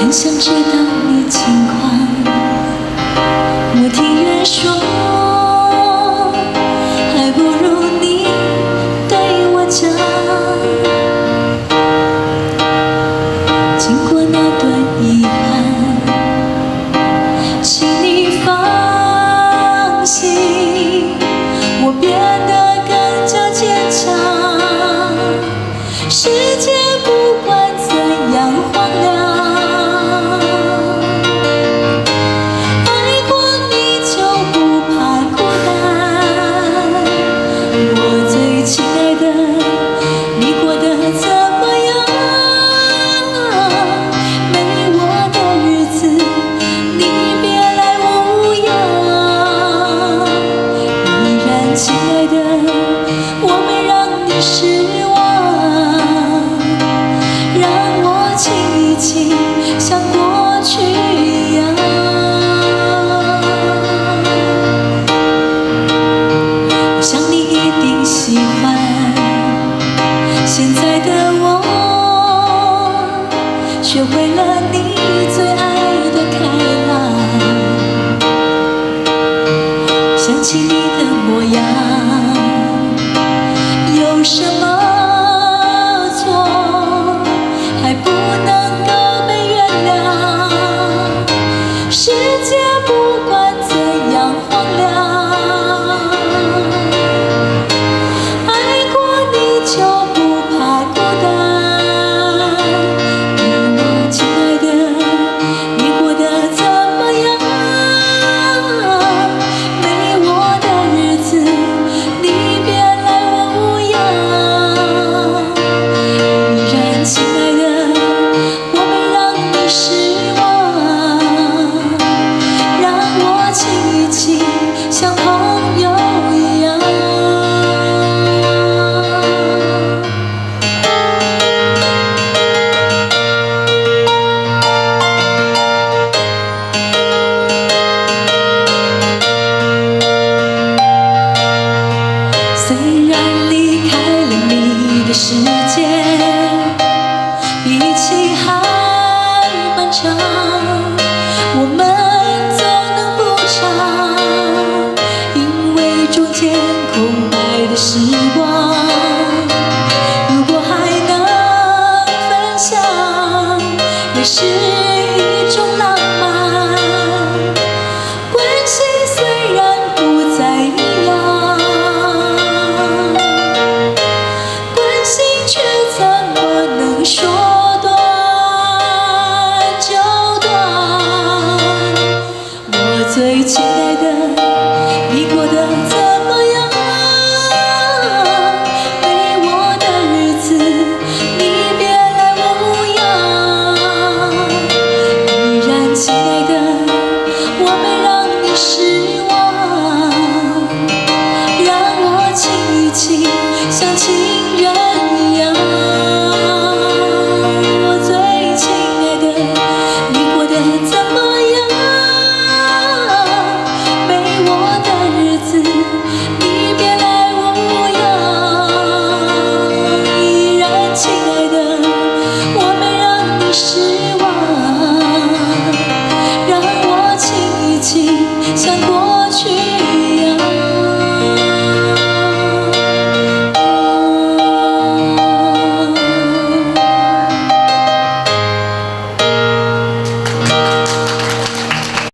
很想知道你情况。我听人说，还不如你对我讲。经过那段遗憾，请你放心，我变得更加坚强。世界不管怎样荒凉，爱过你就不怕孤单。我最亲爱的，你过得怎么样？没我的日子，你别来无恙。依然亲爱的，我没让你失望。让我亲一亲，像过去一样。我想你一定喜欢现在的我，学会了你最爱的开朗。想起你的模样，有什么还不能够被原谅？世界不管怎样荒凉，爱过你就不怕孤单。我亲爱的，你过得怎么样？没我的日子，你别来无恙。依然亲爱的，我没让你失望，让我亲一亲，像朋友一样。虽然离开了你的世界，比起还漫长，我们总能补偿，因为中间空白的时光，如果还能分享，也是一种浪漫。关系虽然不再一样，关心却怎么能说断就断？我最亲爱的，你过得怎么样？没我的日子，你别来无恙。依然亲爱的，我没让你失望，让我亲一亲，像情人一样。我最亲爱的，你过得怎么样？没我的日子，你别来无恙。依然亲爱的，我没让你失望，让我亲一亲，像过